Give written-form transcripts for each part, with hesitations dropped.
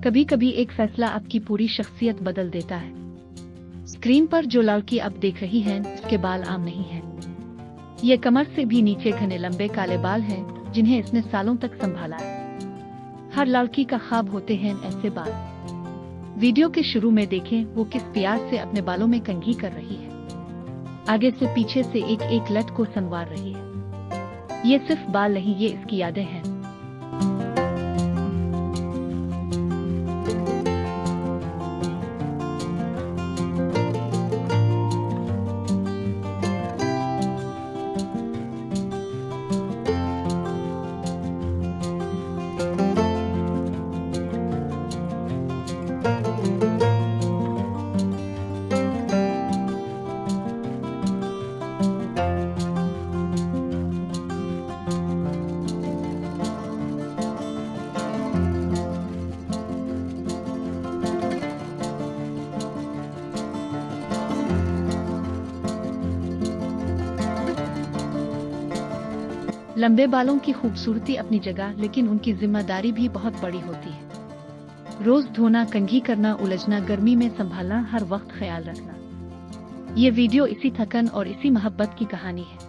कभी कभी एक फैसला आपकी पूरी शख्सियत बदल देता है। स्क्रीन पर जो लड़की अब देख रही हैं, उसके बाल आम नहीं हैं। ये कमर से भी नीचे घने लंबे काले बाल हैं, जिन्हें इसने सालों तक संभाला है। हर लड़की का ख्वाब होते हैं ऐसे बाल। वीडियो के शुरू में देखें वो किस प्यार से अपने बालों में कंघी कर रही है। आगे से पीछे से एक एक लट को संवार रही है। ये सिर्फ बाल नहीं, ये इसकी यादें हैं। लंबे बालों की खूबसूरती अपनी जगह, लेकिन उनकी जिम्मेदारी भी बहुत बड़ी होती है। रोज धोना, कंघी करना, उलझना, गर्मी में संभालना, हर वक्त ख्याल रखना। ये वीडियो इसी थकन और इसी मोहब्बत की कहानी है।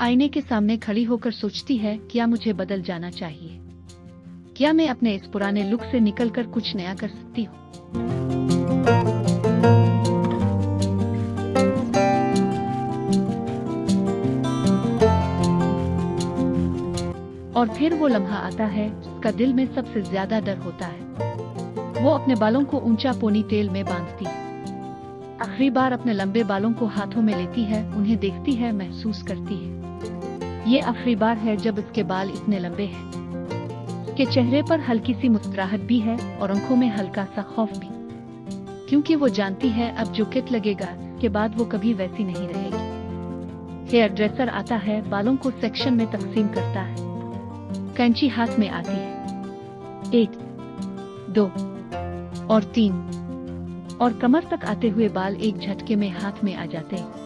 आईने के सामने खड़ी होकर सोचती है, क्या मुझे बदल जाना चाहिए? क्या मैं अपने इस पुराने लुक से निकलकर कुछ नया कर सकती हूँ? और फिर वो लम्हा आता है जिसका दिल में सबसे ज्यादा डर होता है। वो अपने बालों को ऊंचा पोनी टेल में बांधती है। आखिरी बार अपने लंबे बालों को हाथों में लेती है, उन्हें देखती है, महसूस करती है। ये आखिरी बार है जब इसके बाल इतने लंबे हैं। उसके चेहरे पर हल्की सी मुस्कुराहट भी है और आंखों में हल्का सा खौफ भी, क्योंकि वो जानती है अब जो किट लगेगा के बाद वो कभी वैसी नहीं रहेगी। हेयर ड्रेसर आता है, बालों को सेक्शन में तकसीम करता है। कैंची हाथ में आती है। 1, 2 और 3 और कमर तक आते हुए बाल एक झटके में हाथ में आ जाते हैं।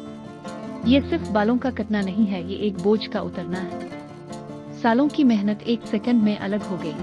ये सिर्फ बालों का कटना नहीं है, ये एक बोझ का उतरना है। सालों की मेहनत एक सेकंड में अलग हो गई।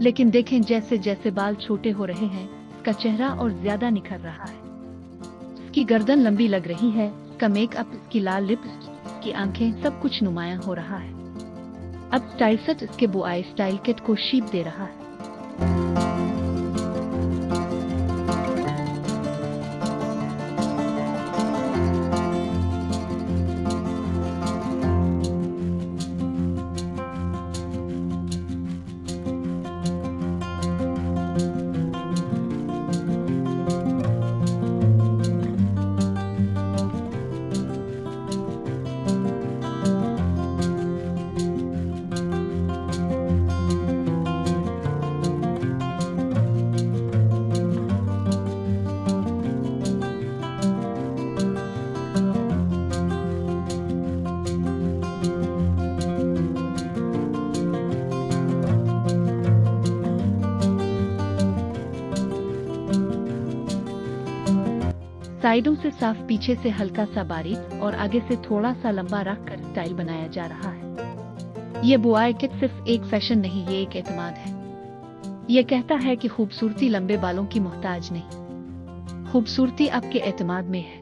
लेकिन देखें जैसे जैसे बाल छोटे हो रहे हैं, इसका चेहरा और ज्यादा निखर रहा है। इसकी गर्दन लंबी लग रही है, इसका मेकअप, इसकी लाल लिप्स, इसकी आंखें, सब कुछ नुमायां हो रहा है। अब स्टाइल सेट इसके बुआई स्टाइल किट को शीप दे रहा है। साइडों से साफ, पीछे से हल्का सा बारीक और आगे से थोड़ा सा लंबा रखकर स्टाइल बनाया जा रहा है। ये बुआई किट सिर्फ एक फैशन नहीं, ये एक एतमाद है। ये कहता है कि खूबसूरती लंबे बालों की मोहताज नहीं, खूबसूरती आपके एतमाद में है।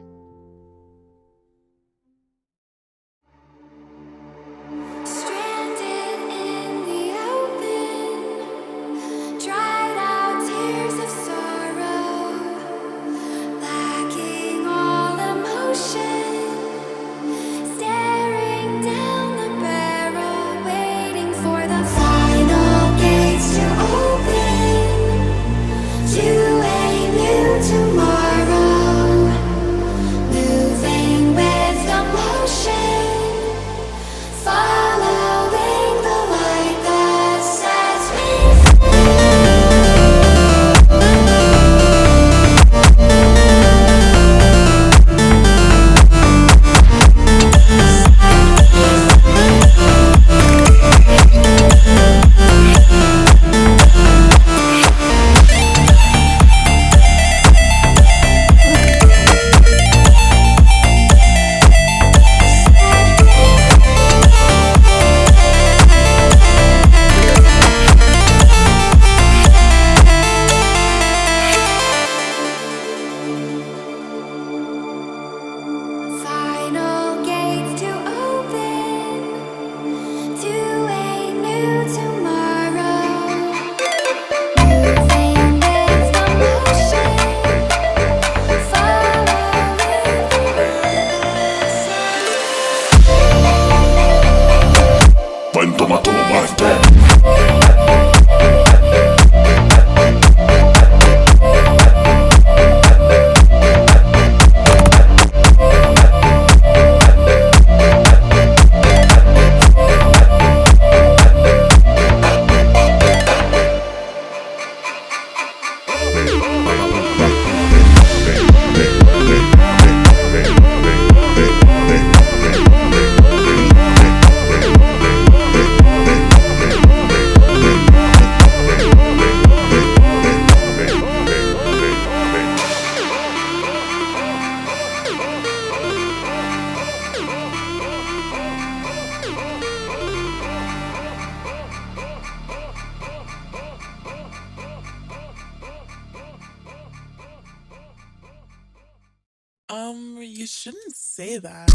You shouldn't say that.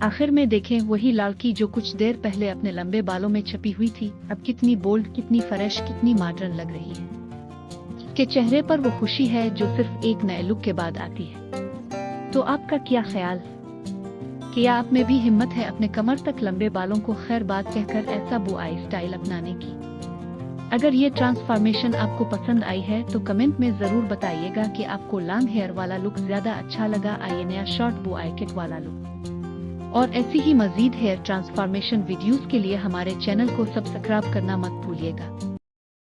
आखिर में देखें वही लड़की जो कुछ देर पहले अपने लंबे बालों में छपी हुई थी, अब कितनी बोल्ड, कितनी फ्रेश, कितनी मॉडर्न लग रही है। के चेहरे पर वो खुशी है जो सिर्फ एक नए लुक के बाद आती है। तो आपका क्या ख्याल? क्या आप में भी हिम्मत है अपने कमर तक लंबे बालों को खैर बात कहकर ऐसा बुआई स्टाइल अपनाने की? अगर ये ट्रांसफॉर्मेशन आपको पसंद आई है तो कमेंट में जरूर बताइएगा कि आपको लॉन्ग हेयर वाला लुक ज्यादा अच्छा लगा या नया शॉर्ट बुआई किट वाला लुक। और ऐसी ही मजीद हेयर ट्रांसफॉर्मेशन वीडियोस के लिए हमारे चैनल को सब्सक्राइब करना मत भूलिएगा।